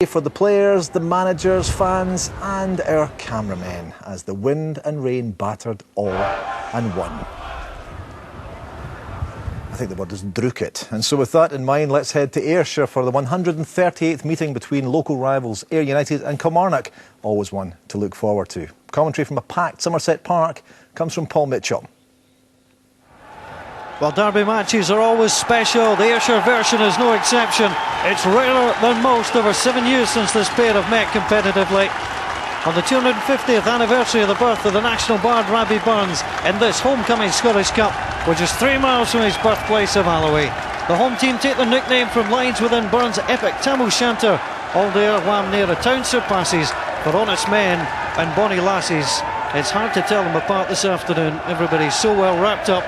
For the players, the managers, fans and our cameramen as the wind and rain battered all and one. I think the word is drúkit. And so with that in mind, let's head to Ayrshire for the 138th meeting between local rivals Ayr United and Kilmarnock. Always one to look forward to. Commentary from a packed Somerset Park comes from Paul Mitchell. Well, derby matches are always special. The Ayrshire version is no exception. It's rarer than most. Over 7 years since this pair have met competitively. On the 250th anniversary of the birth of the national bard Rabbie Burns in this homecoming Scottish Cup, which is 3 miles from his birthplace of Alloway. The home team take the nickname from lines within Burns' epic Tam O'Shanter. All there, wham near a town surpasses. For honest men and bonny lassies, it's hard to tell them apart this afternoon. Everybody's so well wrapped up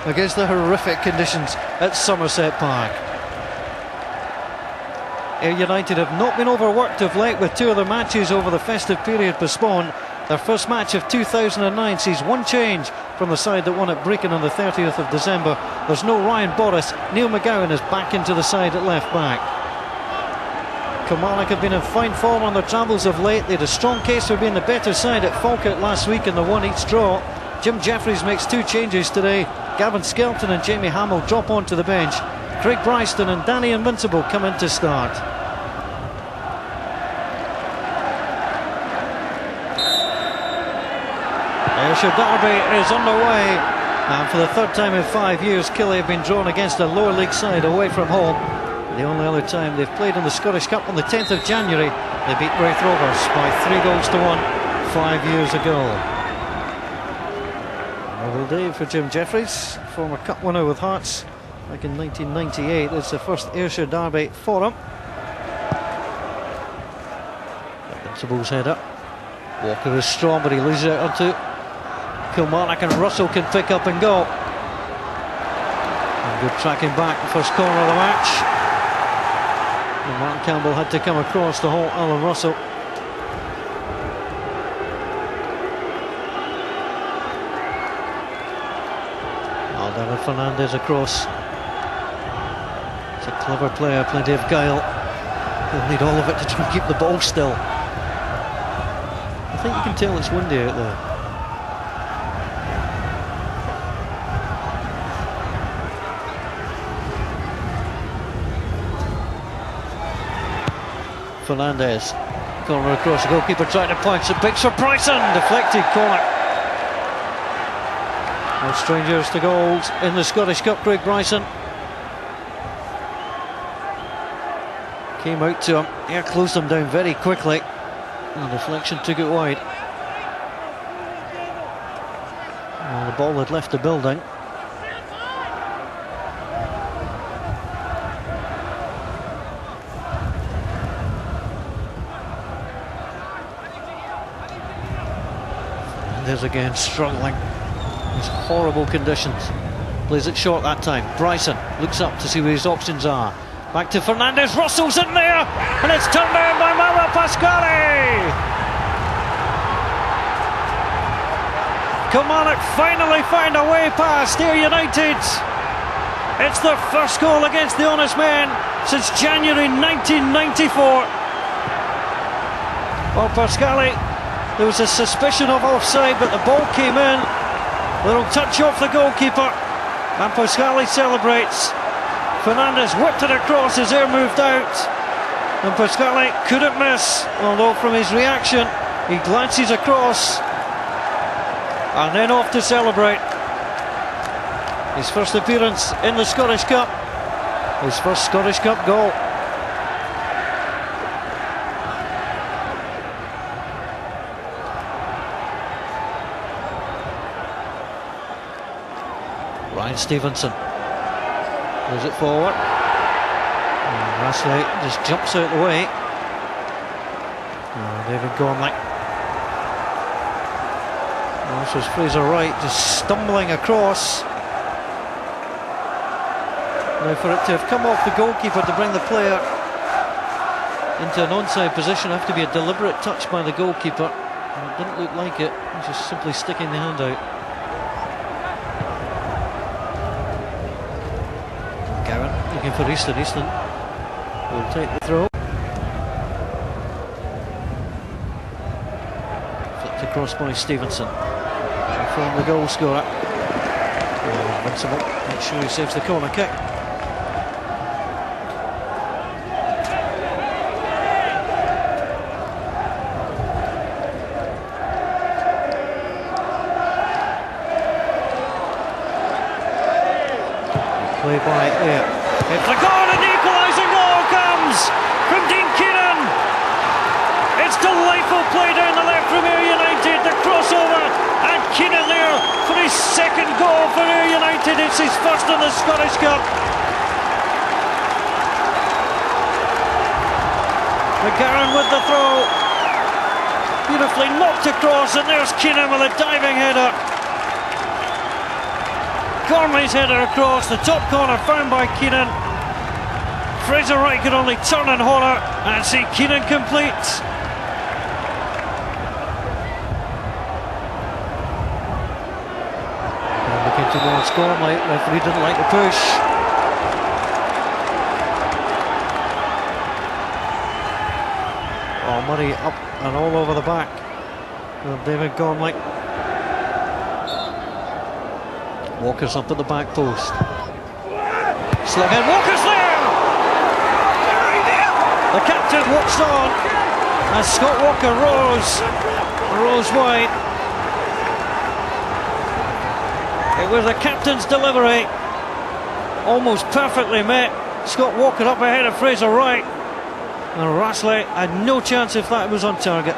against the horrific conditions at Somerset Park. Ayr United have not been overworked of late, with 2 of their matches over the festive period postponed. Their first match of 2009 sees one change from the side that won at Brecon on the 30th of December. There's no Ryan Boris. Neil McGowan is back into the side at left back. Kilmarnock have been in fine form on their travels of late. They had a strong case for being the better side at Falkirk last week in the 1-each draw. Jim Jeffries makes 2 changes today. Gavin Skelton and Jamie Hamill drop onto the bench. Craig Bryston and Danny Invincible come in to start. Ayrshire derby is underway, and for the 3rd time in 5 years, Killie have been drawn against a lower league side away from home. The only other time they've played in the Scottish Cup on the 10th of January, they beat Raith Rovers by 3-1 5 years ago. Another day for Jim Jeffries, former Cup winner with Hearts back in 1998. It's the first Ayrshire derby for him. Invincible's head up. Walker is strong, but he loses it onto Kilmarnock, and Russell can pick up and go. And good tracking back, the first corner of the match. And Martin Campbell had to come across to halt Alan Russell. David Fernandez across. It's a clever player, plenty of guile. He'll need all of it to try and keep the ball still. I think you can tell it's windy out there. Fernandez, corner across, the goalkeeper trying to punch, it picks for Bryson, deflected corner. No strangers to goals in the Scottish Cup. Craig Bryson came out to him, Ayr closed him down very quickly, and the deflection took it wide. Well, the ball had left the building. Fernandez again struggling. These horrible conditions. Plays it short that time. Bryson looks up to see where his options are. Back to Fernandez. Russell's in there, and it's turned down by Mauro Pasquale. Kilmarnock finally find a way past Ayr United. It's their first goal against the honest men since January 1994. Well, Pasquale, there was a suspicion of offside, but the ball came in. Little touch off the goalkeeper, and Pasquale celebrates. Fernandez whipped it across as Ayr moved out, and Pasquale couldn't miss, although from his reaction he glances across and then off to celebrate. His first appearance in the Scottish Cup, his first Scottish Cup goal. Ryan Stevenson moves it forward, and Rasley just jumps out the way. David Gormley. This was Fraser Wright just stumbling across. Now for it to have come off the goalkeeper to bring the player into an onside position, have to be a deliberate touch by the goalkeeper, and it didn't look like it. He's just simply sticking the hand out. Looking for Easton. Will take the throw. Flicked across by Stevenson. From the goal scorer. Invincible. Make sure he saves the corner kick. Play by Ayr. It's the goal, and the equalising goal comes from Dean Keenan. It's delightful play down the left from Ayr United. The crossover, and Keenan there for his second goal for Ayr United. It's his first in the Scottish Cup. McGarren with the throw. Beautifully knocked across, and there's Keenan with a diving header. Gormley's header across the top corner, found by Keenan. Fraser Wright could only turn and holler and see Keenan complete. And looking towards Gormley, referee didn't like the push. Oh, Murray up and all over the back of David Gormley. Walker's up at the back post. Slung in, Walker's there! The captain watched on as Scott Walker rose wide. It was the captain's delivery, almost perfectly met. Scott Walker up ahead of Fraser Wright, and Rassley had no chance if that was on target.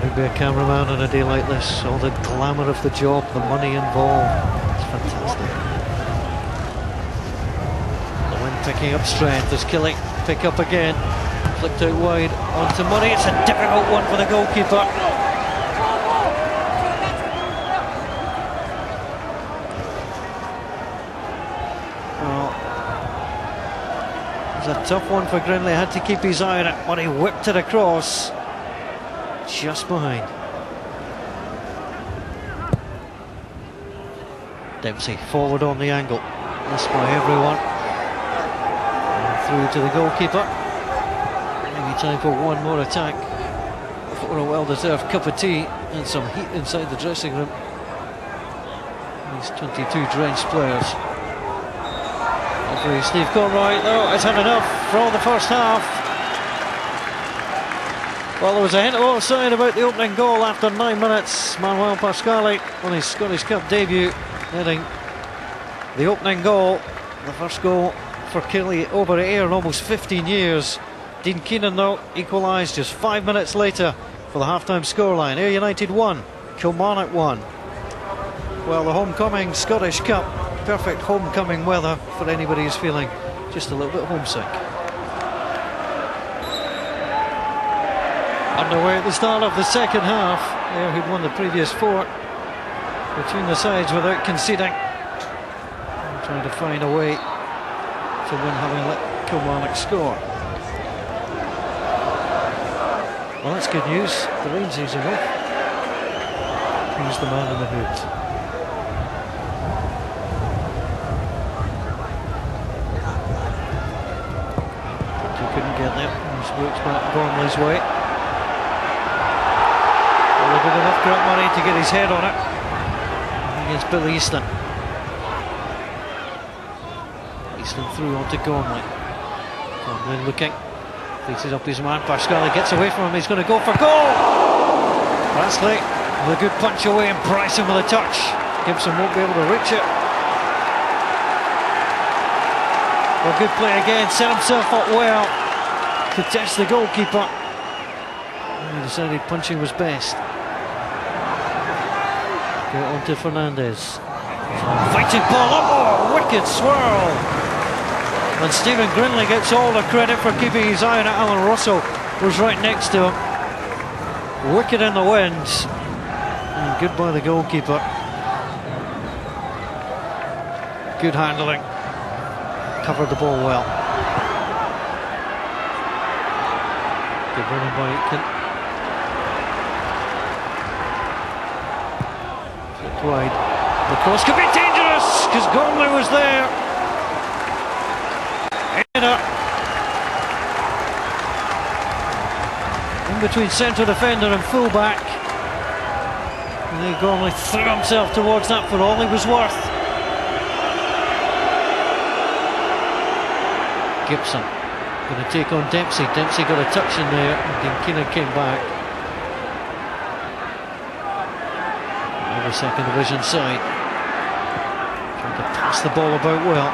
Maybe a cameraman on a day like this, all the glamour of the job, the money involved. It's fantastic. The wind picking up strength as Killie pick up again. Flicked out wide onto Murray. It's a difficult one for the goalkeeper. Well, it was a tough one for Grinley. Had to keep his eye on it, but he whipped it across. Just behind. Dempsey forward on the angle. Missed by everyone. And through to the goalkeeper. Maybe time for one more attack for a well-deserved cup of tea and some heat inside the dressing room. These 22 drenched players. Referee Steve Conroy, though, has had enough for all the first half. Well, there was a hint of offside about the opening goal after 9 minutes. Manuel Pascali on his Scottish Cup debut, heading the opening goal. The first goal for Killie over Ayr in almost 15 years. Dean Keenan, though, equalised just 5 minutes later for the half-time scoreline. Ayr United 1, Kilmarnock 1. Well, the homecoming Scottish Cup, perfect homecoming weather for anybody who's feeling just a little bit homesick. Underway at the start of the second half. Ayr, who'd won the previous 4, between the sides without conceding. And trying to find a way to win, having let Kilmarnock score. Well, that's good news. The rain's easing off. Who's the man in the hood? But he couldn't get there. He's worked back Gormley's way. Well, did enough Grant Murray to get his head on it against Bill Easton. Easton through onto Gormley. Gormley looking, fixes up his man. Pascali gets away from him. He's going to go for goal. Rassley with a good punch away, and Bryson with a touch. Gibson won't be able to reach it. Well, good play again. Set himself up well to test the goalkeeper. He decided punching was best. Get on to Fernandez. Fighting ball up. Oh, wicked swirl. And Stephen Grinley gets all the credit for keeping his eye on it. Alan Russell was right next to him. Wicked in the wind. And good by the goalkeeper. Good handling. Covered the ball well. Good running by Aitken. Flipped wide. The cross could be dangerous because Gormley was there. Header. in between centre defender and full-back. Gormley threw himself towards that for all he was worth. Gibson going to take on Dempsey. Dempsey got a touch in there, and then Killie came back. Another second division side. Trying to pass the ball about well.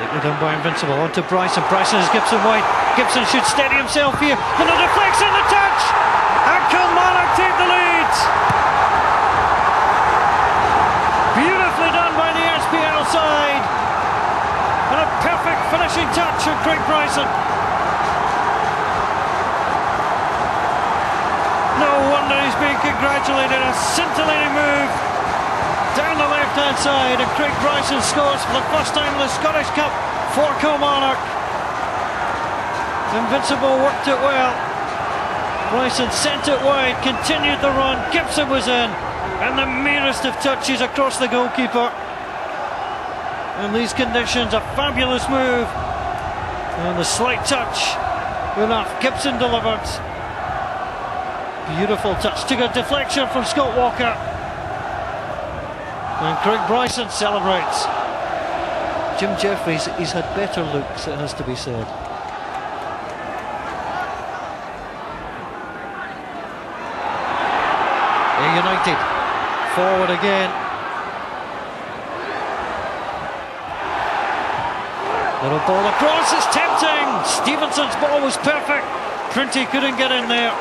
Nicked done by Invincible. On to Bryson. Bryson is Gibson wide. Gibson should steady himself here. And a deflection, the touch! And Kilmarnock take the lead! Beautifully done by the SPL side. And a perfect finishing touch of Craig Bryson. No wonder he's being congratulated. A scintillating move down the left-hand side, and Craig Bryson scores for the first time in the Scottish Cup for Kilmarnock. Invincible worked it well. Bryson sent it wide, continued the run. Gibson was in, and the merest of touches across the goalkeeper. In these conditions, a fabulous move, and the slight touch enough. Gibson delivered. Beautiful touch. Took a deflection from Scott Walker, and Craig Bryson celebrates. Jim Jeffries, he's had better looks, it has to be said. United forward again. Little ball across, it's tempting. Stevenson's ball was perfect. Printy couldn't get in there.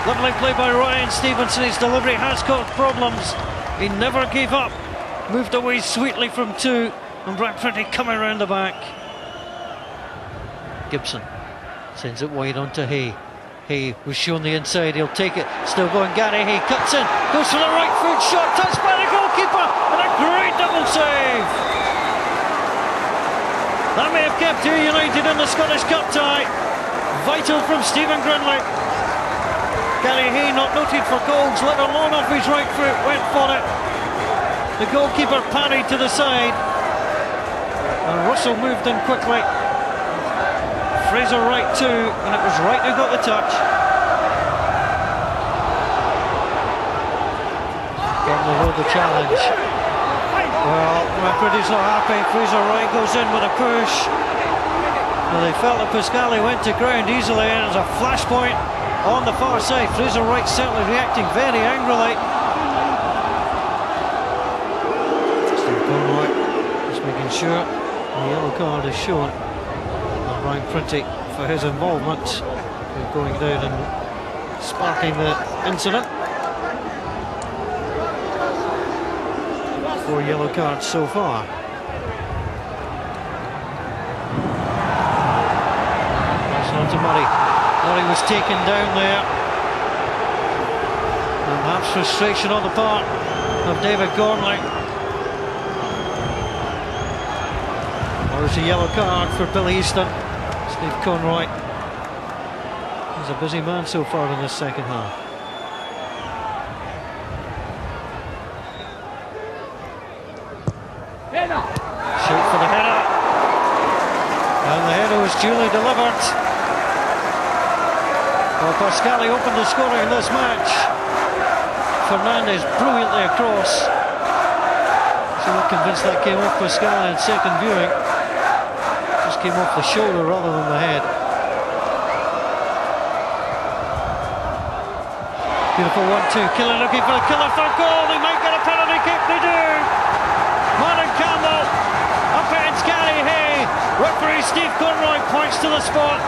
Lovely play by Ryan Stevenson. His delivery has caused problems. He never gave up. Moved away sweetly from two, and Brad Printy coming around the back. Gibson sends it wide onto Hay. Hay was shown the inside, he'll take it. Still going, Gary Hay cuts in, goes for the right foot shot, touched by the goalkeeper, and a great double save. That may have kept Ayr United in the Scottish Cup tie. Vital from Stephen Grinley. Gary Hay, not noted for goals, let alone off his right foot, went for it. The goalkeeper parried to the side, and Russell moved in quickly. Fraser Wright too, and it was Wright who got the touch. Gormley rode the challenge. Well, McCready's not happy. Fraser Wright goes in with a push. Well, they felt that Pascali went to ground easily, and there's a flashpoint on the far side. Fraser Wright certainly reacting very angrily. Steve Conroy just making sure the yellow card is shown. Brian Printy for his involvement in going down and sparking the incident. 4 yellow cards so far. That's on to Murray. Murray was taken down there, and perhaps frustration on the part of David Gormley. There's a yellow card for Billy Easton. Steve Conroy. He's a busy man so far in this second half. Shoot for the header. And the header was duly delivered. Well, Pascali opened the scoring in this match. Fernandez brilliantly across. So I'm convinced that came off Pascali in second viewing. Just came off the shoulder rather than the head. Beautiful 1-2. Killie looking for the killer for goal. They might get a penalty kick. They do. Martin Campbell up against Gary Hay. Referee Steve Conroy points to the spot.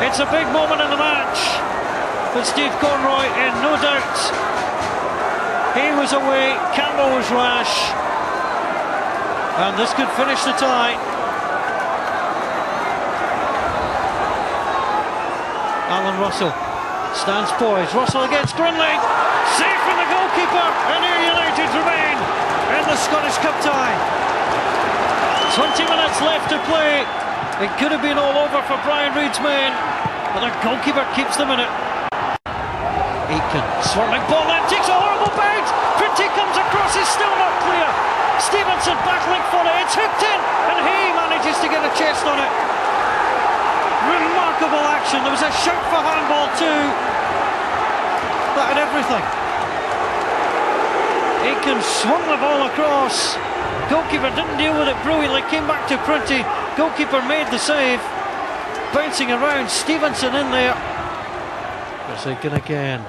It's a big moment in the match, but Steve Conroy in no doubt. Hay was away. Campbell was rash. And this could finish the tie. Alan Russell stands poised. Russell against Grinley. Safe from the goalkeeper. And Ayr United remain in the Scottish Cup tie. 20 minutes left to play. It could have been all over for Brian Reid's men, but the goalkeeper keeps them in it. Aitken, swirling ball, then takes a horrible bait. Printy comes across, is still not clear. tipped in, and he manages to get a chest on it. Remarkable action. There was a shout for handball too. That had everything. Aiken swung the ball across. Goalkeeper didn't deal with it brilliantly, came back to Prunty. Goalkeeper made the save. Bouncing around, Stevenson in there. There's Aiken again.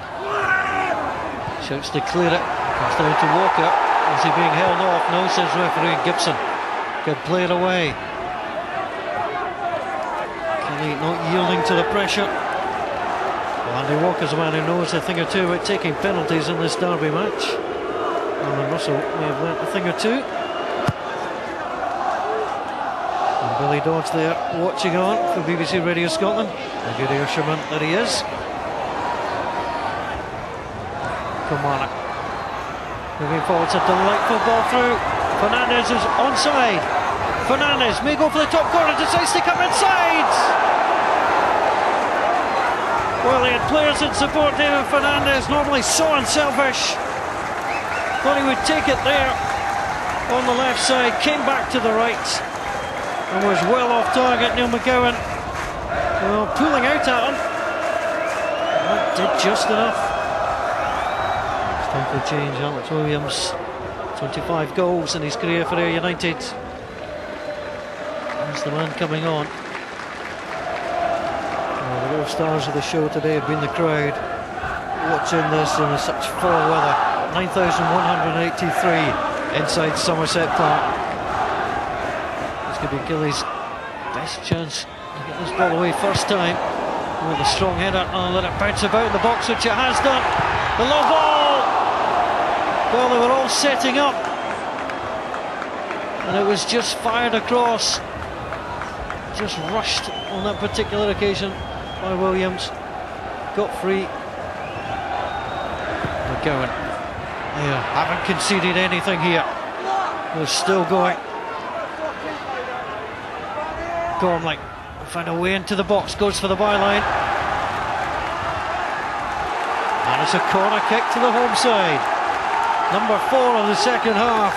Shouts to clear it. Comes down to Walker. Is he being held off? No, says referee Gibson. Good play it away. Killie not yielding to the pressure. Well, Andy Walker's a man who knows a thing or two about taking penalties in this derby match. Alan Russell may have learnt a thing or two. And Billy Dodds there watching on for BBC Radio Scotland. A good Ayrshirman that he is. Kilmarnock moving forward, it's a delightful ball through. Fernandez is onside. Fernandez may go for the top corner, decides to come inside. Well, he had players in support. David Fernandez, normally so unselfish, thought he would take it there on the left side, came back to the right and was well off target. Neil McGowan, well, pulling out at him. That did just enough. Time for a change. Alex Williams, 25 goals in his career for Ayr United. There's the man coming on. Well, the real stars of the show today have been the crowd watching this in such foul weather. 9,183 inside Somerset Park. This could be Killie's best chance to get this ball away first time. With a strong header and let it bounce about in the box, which it has done. The low ball. Well, they were all setting up, and it was just fired across, just rushed on that particular occasion by Williams. Got free. McGowan. Yeah, haven't conceded anything here. They're still going. Gormley will find a way into the box, goes for the byline. And it's a corner kick to the home side. Number 4 of the second half.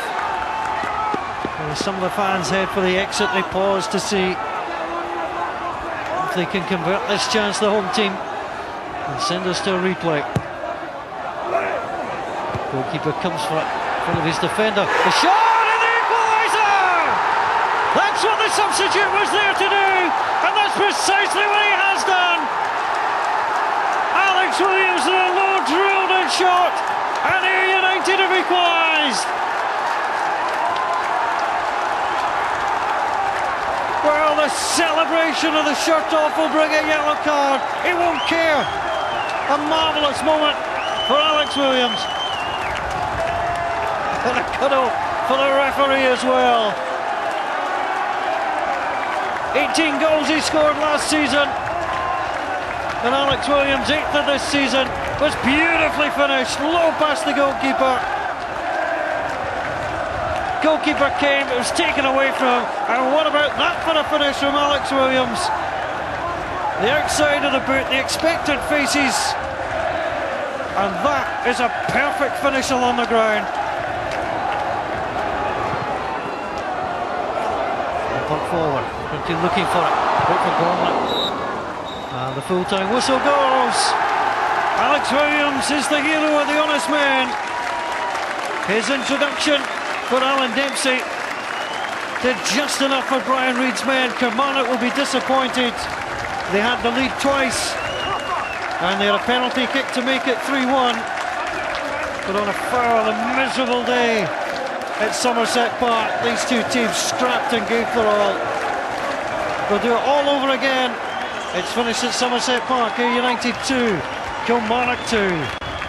Well, some of the fans head for the exit. They pause to see if they can convert this chance, the home team, and send us to a replay. Goalkeeper comes for it in front of his defender. The shot and the equaliser! That's what the substitute was there to do, and that's precisely what he has done. Alex Williams with a low drilled in shot, and Ayr United have equalised. Well, the celebration of the shirt off will bring a yellow card. He won't care. A marvellous moment for Alex Williams. And a cuddle for the referee as well. 18 goals he scored last season. And Alex Williams, 8th of this season, was beautifully finished, low past the goalkeeper. Goalkeeper came, it was taken away from him, and what about that for a finish from Alex Williams? The outside of the boot, the expected faces, and that is a perfect finish along the ground. Puck forward, looking for it, out for Gormley. And the full-time whistle goes. Alex Williams is the hero of the honest man. His introduction for Alan Dempsey did just enough for Brian Reid's men. Kilmarnock will be disappointed. They had the lead twice, and they had a penalty kick to make it 3-1. But on a foul and miserable day at Somerset Park, these two teams scrapped and gave their all. They'll do it all over again. It's finished at Somerset Park. Ayr United 2, Kilmarnock 2.